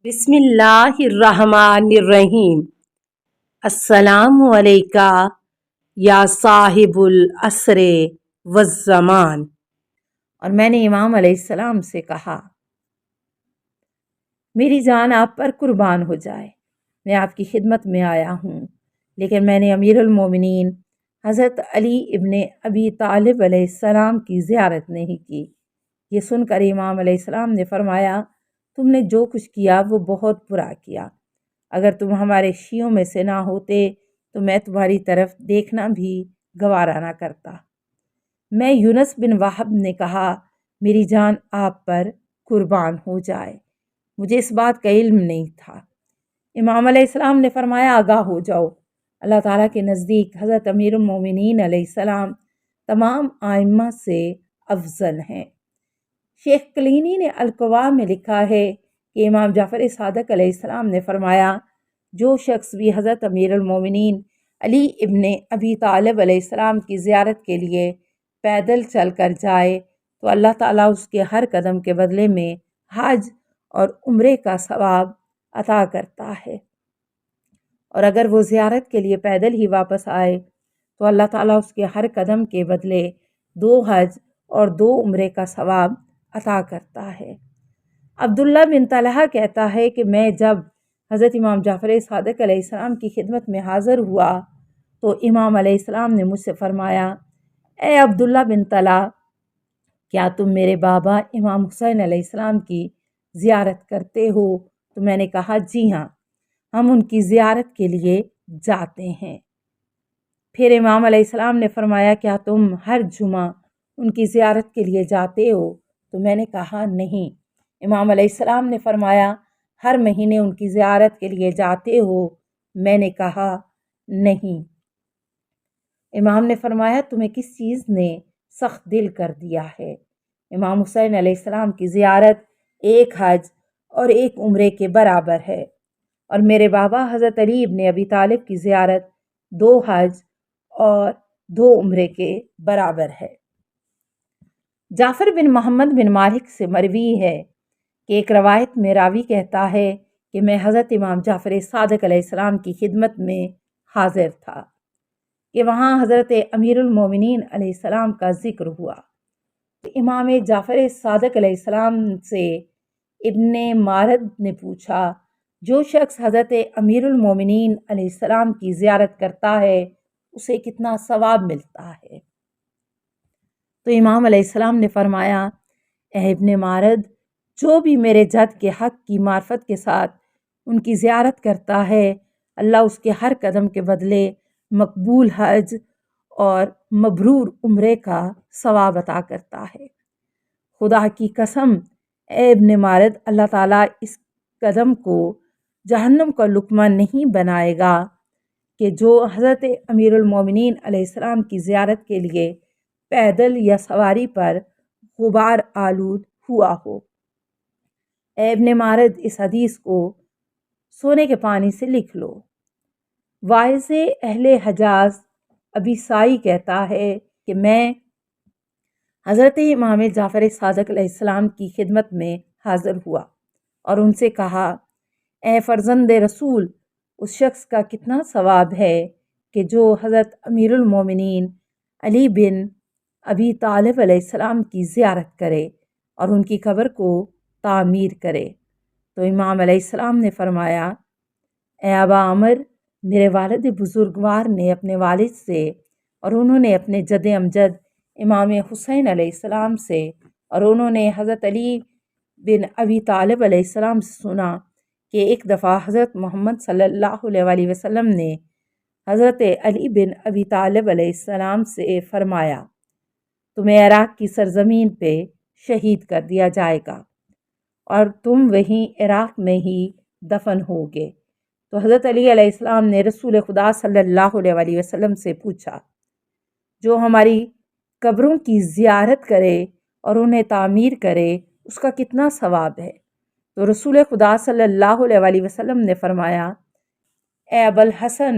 بسم اللہ الرحمن الرحیم۔ السلام علیکہ یا صاحب العصر والزمان۔ اور میں نے امام علیہ السلام سے کہا، میری جان آپ پر قربان ہو جائے، میں آپ کی خدمت میں آیا ہوں، لیکن میں نے امیر المومنین حضرت علی ابن ابی طالب علیہ السلام کی زیارت نہیں کی۔ یہ سن کر امام علیہ السلام نے فرمایا، تم نے جو کچھ کیا وہ بہت برا کیا۔ اگر تم ہمارے شیعوں میں سے نہ ہوتے تو میں تمہاری طرف دیکھنا بھی گوارا نہ کرتا۔ میں یونس بن وہب نے کہا، میری جان آپ پر قربان ہو جائے، مجھے اس بات کا علم نہیں تھا۔ امام علیہ السلام نے فرمایا، آگاہ ہو جاؤ، اللہ تعالیٰ کے نزدیک حضرت امیر المومنین علیہ السلام تمام ائمہ سے افضل ہیں۔ شیخ کلینی نے القوا میں لکھا ہے کہ امام جعفر صادق علیہ السلام نے فرمایا، جو شخص بھی حضرت امیر المومنین علی ابن ابی طالب علیہ السلام کی زیارت کے لیے پیدل چل کر جائے تو اللہ تعالیٰ اس کے ہر قدم کے بدلے میں حج اور عمرے کا ثواب عطا کرتا ہے، اور اگر وہ زیارت کے لیے پیدل ہی واپس آئے تو اللہ تعالیٰ اس کے ہر قدم کے بدلے 2 حج اور 2 عمرے کا ثواب عطا کرتا ہے۔ عبداللہ بن طلحہ کہتا ہے کہ میں جب حضرت امام جعفر صادق علیہ السلام کی خدمت میں حاضر ہوا تو امام علیہ السلام نے مجھ سے فرمایا، اے عبداللہ بن طلحہ، کیا تم میرے بابا امام حسین علیہ السلام کی زیارت کرتے ہو؟ تو میں نے کہا، جی ہاں، ہم ان کی زیارت کے لیے جاتے ہیں۔ پھر امام علیہ السلام نے فرمایا، کیا تم ہر جمعہ ان کی زیارت کے لیے جاتے ہو؟ تو میں نے کہا، نہیں۔ امام علیہ السلام نے فرمایا، ہر مہینے ان کی زیارت کے لیے جاتے ہو؟ میں نے کہا، نہیں۔ امام نے فرمایا، تمہیں کس چیز نے سخت دل کر دیا ہے؟ امام حسین علیہ السلام کی زیارت 1 حج اور 1 عمرے کے برابر ہے، اور میرے بابا حضرت علی ابن ابی طالب کی زیارت 2 حج اور 2 عمرے کے برابر ہے۔ جعفر بن محمد بن مالک سے مروی ہے کہ ایک روایت میں راوی کہتا ہے کہ میں حضرت امام جعفر صادق علیہ السلام کی خدمت میں حاضر تھا کہ وہاں حضرت امیر المومنین علیہ السلام کا ذکر ہوا۔ تو امام جعفر صادق علیہ السلام سے ابن مارد نے پوچھا، جو شخص حضرت امیر المومنین علیہ السلام کی زیارت کرتا ہے اسے کتنا ثواب ملتا ہے؟ تو امام علیہ السلام نے فرمایا، اے ابن مارد، جو بھی میرے جد کے حق کی معرفت کے ساتھ ان کی زیارت کرتا ہے، اللہ اس کے ہر قدم کے بدلے مقبول حج اور مبرور عمرے کا ثواب عطا کرتا ہے۔ خدا کی قسم، اے ابن مارد، اللہ تعالیٰ اس قدم کو جہنم کا لقمہ نہیں بنائے گا کہ جو حضرت امیر المومنین علیہ السلام کی زیارت کے لیے پیدل یا سواری پر غبار آلود ہوا ہو۔ اے ابن مارد، اس حدیث کو سونے کے پانی سے لکھ لو۔ واعظ اہل حجاز ابی سائی کہتا ہے کہ میں حضرت امام جعفر صادق علیہ السلام کی خدمت میں حاضر ہوا اور ان سے کہا، اے فرزند رسول، اس شخص کا کتنا ثواب ہے کہ جو حضرت امیر المومنین علی بن ابی طالب علیہ السلام کی زیارت کرے اور ان کی قبر کو تعمیر کرے۔ تو امام علیہ السلام نے فرمایا، اے ابا عمر، میرے والد بزرگوار نے اپنے والد سے اور انہوں نے اپنے جد امجد امام حسین علیہ السلام سے اور انہوں نے حضرت علی بن ابی طالب علیہ السلام سے سنا کہ ایک دفعہ حضرت محمد صلی اللہ علیہ وسلم نے حضرت علی بن ابی طالب علیہ السلام سے فرمایا، تمہیں عراق کی سرزمین پہ شہید کر دیا جائے گا اور تم وہیں عراق میں ہی دفن ہوگے۔ تو حضرت علی علیہ السلام نے رسول خدا صلی اللہ علیہ وسلم سے پوچھا، جو ہماری قبروں کی زیارت کرے اور انہیں تعمیر کرے اس کا کتنا ثواب ہے؟ تو رسول خدا صلی اللہ علیہ وسلم نے فرمایا، اے ابوالحسن،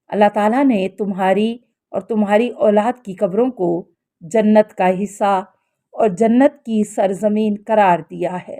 اللہ تعالیٰ نے تمہاری اور تمہاری اولاد کی قبروں کو جنت کا حصہ اور جنت کی سرزمین قرار دیا ہے،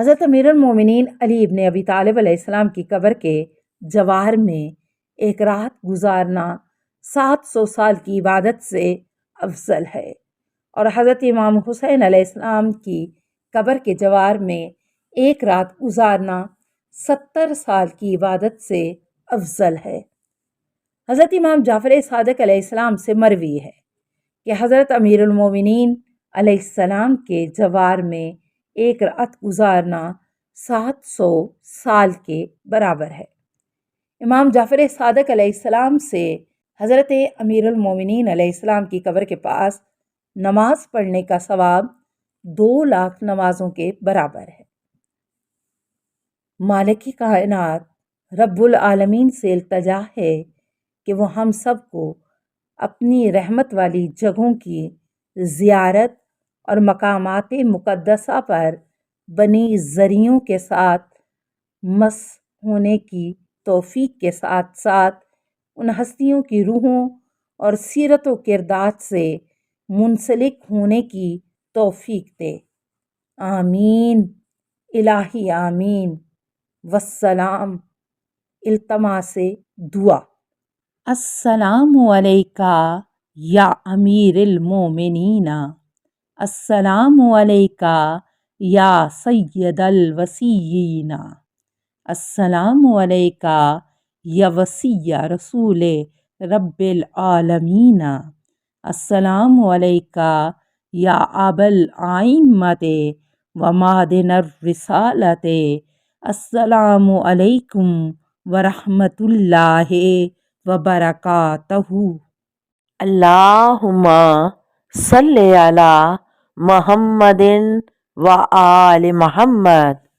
حضرت امیر المومنین علی ابن ابی طالب علیہ السلام کی قبر کے جوار میں ایک رات گزارنا 700 سال کی عبادت سے افضل ہے، اور حضرت امام حسین علیہ السلام کی قبر کے جوار میں ایک رات گزارنا 70 سال کی عبادت سے افضل ہے۔ حضرت امام جعفر صادق علیہ السلام سے مروی ہے کہ حضرت امیر المومنین علیہ السلام کے جوار میں ایک رات گزارنا 700 سال کے برابر ہے۔ امام جعفر صادق علیہ السلام سے حضرت امیر المومنین علیہ السلام کی قبر کے پاس نماز پڑھنے کا ثواب 2 لاکھ نمازوں کے برابر ہے۔ مالک کائنات رب العالمین سے التجا ہے کہ وہ ہم سب کو اپنی رحمت والی جگہوں کی زیارت اور مقامات مقدسہ پر بنی ذریوں کے ساتھ مس ہونے کی توفیق کے ساتھ ساتھ ان ہستیوں کی روحوں اور سیرت و کردار سے منسلک ہونے کی توفیق دے۔ آمین الہی آمین۔ والسلام۔ التماس دعا۔ السلام علیکہ یا امیر المومنین، السلام علیکہ یا سید الوصیین، السلام علیکہ یا وصی رسول رب العالمین، السلام علیکہ یا ابا الائمۃ و معدن الرسالۃ، السلام علیکم ورحمۃ اللہ وبرکاتہ۔ اللہم صلی علی محمد و آل محمد۔